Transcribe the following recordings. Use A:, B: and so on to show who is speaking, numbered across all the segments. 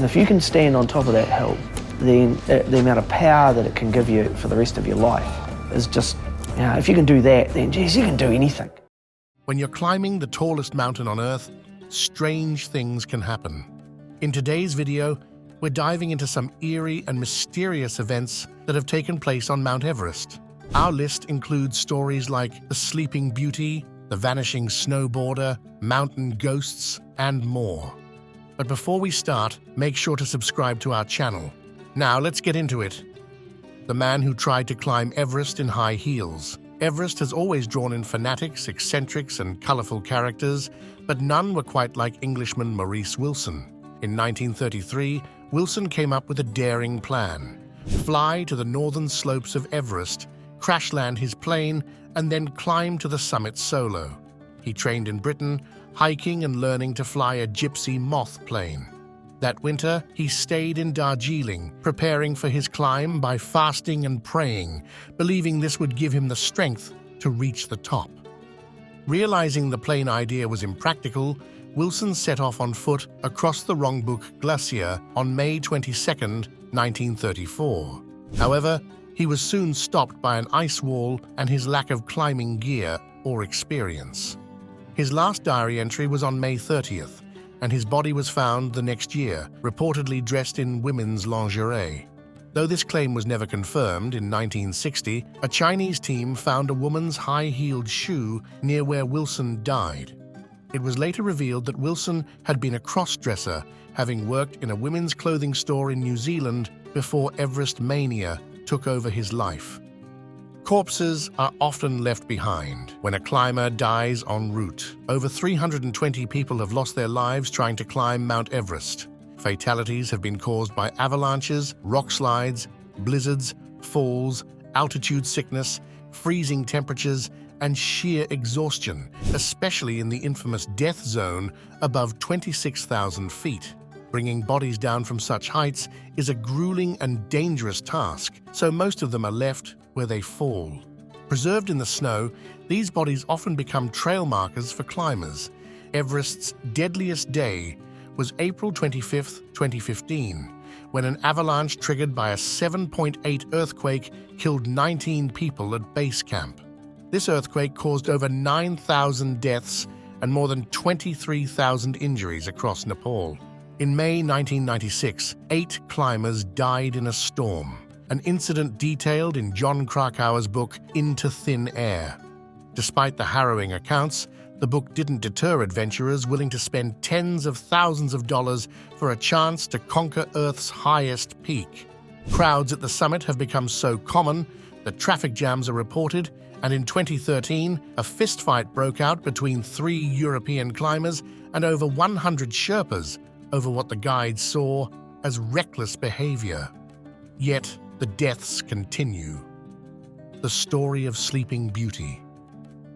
A: And if you can stand on top of that hill, then the amount of power that it can give you for the rest of your life is just, if you can do that, then geez, you can do anything.
B: When you're climbing the tallest mountain on Earth, strange things can happen. In today's video, we're diving into some eerie and mysterious events that have taken place on Mount Everest. Our list includes stories like the Sleeping Beauty, the vanishing snowboarder, mountain ghosts, and more. But before we start, make sure to subscribe to our channel. Now let's get into it. The man who tried to climb Everest in high heels. Everest has always drawn in fanatics, eccentrics, and colorful characters, but none were quite like Englishman Maurice Wilson. In 1933, Wilson came up with a daring plan: fly to the northern slopes of Everest, crash-land his plane, and then climb to the summit solo. He trained in Britain, hiking and learning to fly a Gypsy Moth plane. That winter, he stayed in Darjeeling, preparing for his climb by fasting and praying, believing this would give him the strength to reach the top. Realizing the plane idea was impractical, Wilson set off on foot across the Rongbuk Glacier on May 22, 1934. However, he was soon stopped by an ice wall and his lack of climbing gear or experience. His last diary entry was on May 30th, and his body was found the next year, reportedly dressed in women's lingerie. Though this claim was never confirmed, in 1960, a Chinese team found a woman's high-heeled shoe near where Wilson died. It was later revealed that Wilson had been a cross-dresser, having worked in a women's clothing store in New Zealand before Everest mania took over his life. Corpses are often left behind when a climber dies en route. Over 320 people have lost their lives trying to climb Mount Everest. Fatalities have been caused by avalanches, rock slides, blizzards, falls, altitude sickness, freezing temperatures, and sheer exhaustion, especially in the infamous death zone above 26,000 feet. Bringing bodies down from such heights is a grueling and dangerous task, so most of them are left where they fall. Preserved in the snow, these bodies often become trail markers for climbers. Everest's deadliest day was April 25, 2015, when an avalanche triggered by a 7.8 earthquake killed 19 people at base camp. This earthquake caused over 9,000 deaths and more than 23,000 injuries across Nepal. In May 1996, 8 climbers died in a storm, an incident detailed in John Krakauer's book Into Thin Air. Despite the harrowing accounts, the book didn't deter adventurers willing to spend tens of thousands of dollars for a chance to conquer Earth's highest peak. Crowds at the summit have become so common that traffic jams are reported, and in 2013, a fistfight broke out between 3 European climbers and over 100 Sherpas over what the guides saw as reckless behavior. Yet, the deaths continue. The story of Sleeping Beauty.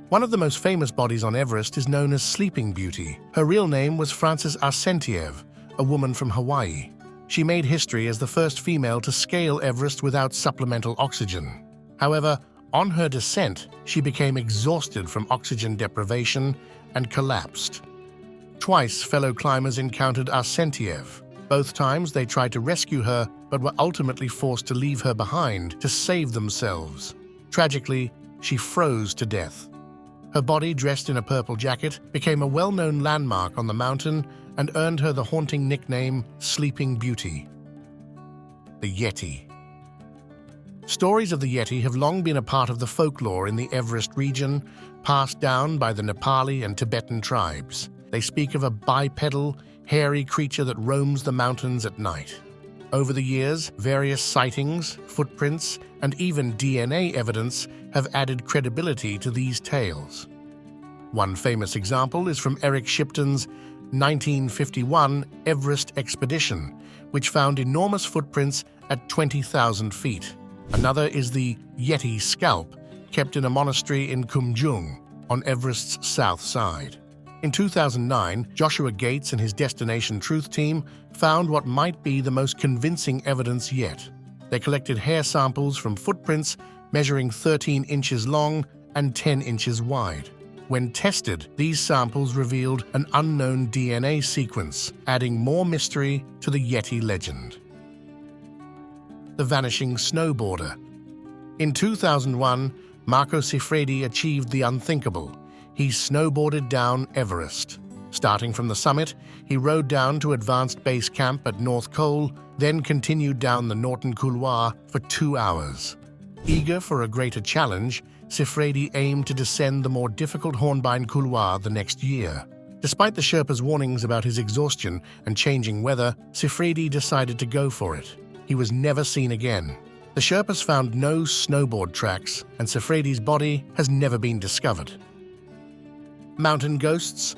B: One of the most famous bodies on Everest is known as Sleeping Beauty. Her real name was Frances Arsentiev, a woman from Hawaii. She made history as the first female to scale Everest without supplemental oxygen. However, on her descent, she became exhausted from oxygen deprivation and collapsed. Twice, fellow climbers encountered Arsentiev. Both times, they tried to rescue her, but were ultimately forced to leave her behind to save themselves. Tragically, she froze to death. Her body, dressed in a purple jacket, became a well-known landmark on the mountain and earned her the haunting nickname Sleeping Beauty. The Yeti. Stories of the Yeti have long been a part of the folklore in the Everest region, passed down by the Nepali and Tibetan tribes. They speak of a bipedal, hairy creature that roams the mountains at night. Over the years, various sightings, footprints, and even DNA evidence have added credibility to these tales. One famous example is from Eric Shipton's 1951 Everest expedition, which found enormous footprints at 20,000 feet. Another is the Yeti scalp, kept in a monastery in Kumjung, on Everest's south side. In 2009, Joshua Gates and his Destination Truth team found what might be the most convincing evidence yet. They collected hair samples from footprints measuring 13 inches long and 10 inches wide. When tested, these samples revealed an unknown DNA sequence, adding more mystery to the Yeti legend. The vanishing snowboarder. In 2001, Marco Siffredi achieved the unthinkable. He snowboarded down Everest. Starting from the summit, he rode down to Advanced Base Camp at North Col, then continued down the Norton Couloir for 2 hours. Eager for a greater challenge, Siffredi aimed to descend the more difficult Hornbein Couloir the next year. Despite the Sherpa's warnings about his exhaustion and changing weather, Siffredi decided to go for it. He was never seen again. The Sherpas found no snowboard tracks, and Siffredi's body has never been discovered. Mountain ghosts.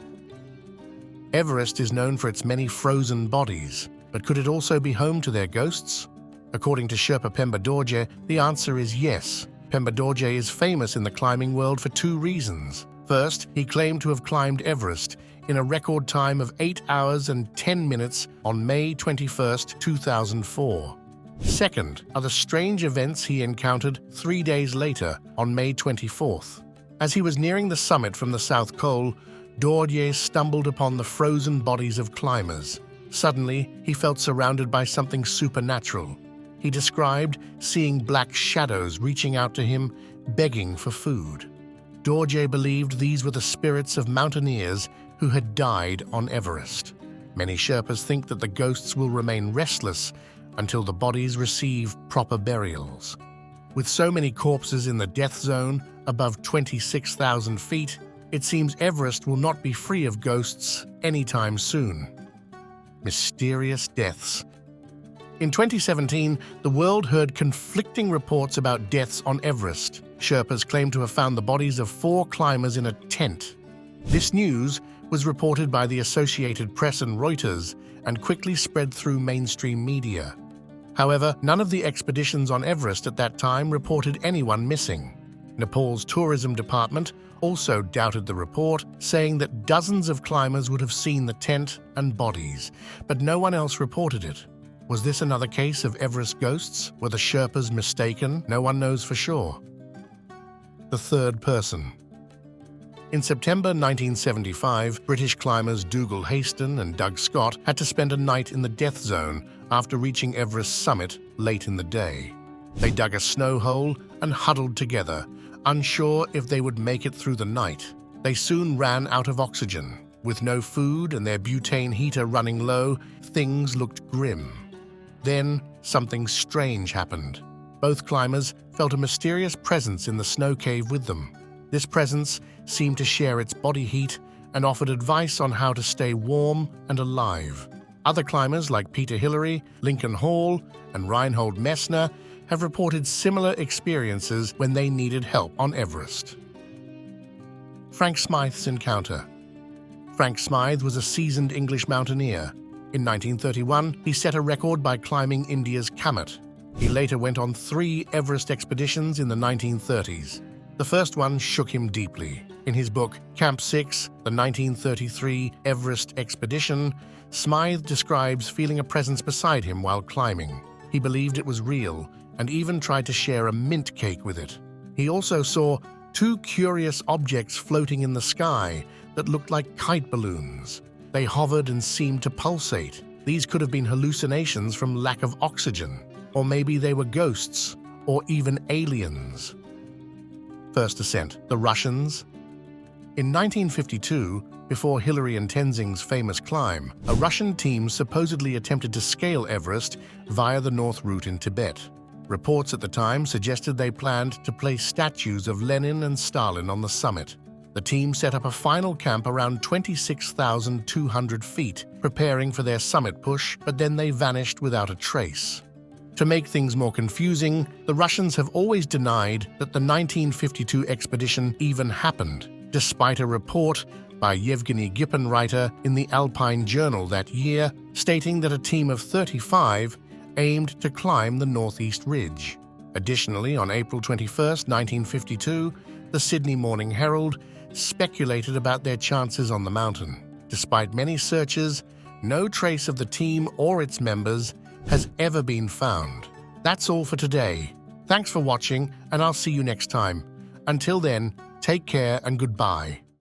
B: Everest is known for its many frozen bodies, but could it also be home to their ghosts? According to Sherpa Pemba Dorje, the answer is yes. Pemba Dorje is famous in the climbing world for 2 reasons. First, he claimed to have climbed Everest in a record time of 8 hours and 10 minutes on May 21, 2004. Second are the strange events he encountered 3 days later on May 24th. As he was nearing the summit from the South Col, Dorje stumbled upon the frozen bodies of climbers. Suddenly, he felt surrounded by something supernatural. He described seeing black shadows reaching out to him, begging for food. Dorje believed these were the spirits of mountaineers who had died on Everest. Many Sherpas think that the ghosts will remain restless until the bodies receive proper burials. With so many corpses in the death zone, above 26,000 feet, it seems Everest will not be free of ghosts anytime soon. Mysterious deaths. In 2017, the world heard conflicting reports about deaths on Everest. Sherpas claim to have found the bodies of 4 climbers in a tent. This news was reported by the Associated Press and Reuters and quickly spread through mainstream media. However, none of the expeditions on Everest at that time reported anyone missing. Nepal's tourism department also doubted the report, saying that dozens of climbers would have seen the tent and bodies, but no one else reported it. Was this another case of Everest ghosts? Were the Sherpas mistaken? No one knows for sure. The third person. In September 1975, British climbers Dougal Haston and Doug Scott had to spend a night in the death zone after reaching Everest's summit late in the day. They dug a snow hole and huddled together, unsure if they would make it through the night. They soon ran out of oxygen. With no food and their butane heater running low, things looked grim. Then, something strange happened. Both climbers felt a mysterious presence in the snow cave with them. This presence seemed to share its body heat and offered advice on how to stay warm and alive. Other climbers like Peter Hillary, Lincoln Hall, and Reinhold Messner have reported similar experiences when they needed help on Everest. Frank Smythe's encounter. Frank Smythe was a seasoned English mountaineer. In 1931, he set a record by climbing India's Kamet. He later went on 3 Everest expeditions in the 1930s. The first one shook him deeply. In his book, Camp 6, the 1933 Everest Expedition, Smythe describes feeling a presence beside him while climbing. He believed it was real and even tried to share a mint cake with it. He also saw 2 curious objects floating in the sky that looked like kite balloons. They hovered and seemed to pulsate. These could have been hallucinations from lack of oxygen, or maybe they were ghosts, or even aliens. First ascent, the Russians. In 1952, before Hillary and Tenzing's famous climb, a Russian team supposedly attempted to scale Everest via the North Route in Tibet. Reports at the time suggested they planned to place statues of Lenin and Stalin on the summit. The team set up a final camp around 26,200 feet, preparing for their summit push, but then they vanished without a trace. To make things more confusing, the Russians have always denied that the 1952 expedition even happened, despite a report by Yevgeny Gippenreiter in the Alpine Journal that year, stating that a team of 35 aimed to climb the Northeast Ridge. Additionally, on April 21, 1952, the Sydney Morning Herald speculated about their chances on the mountain. Despite many searches, no trace of the team or its members has ever been found. That's all for today. Thanks for watching, and I'll see you next time. Until then, take care and goodbye.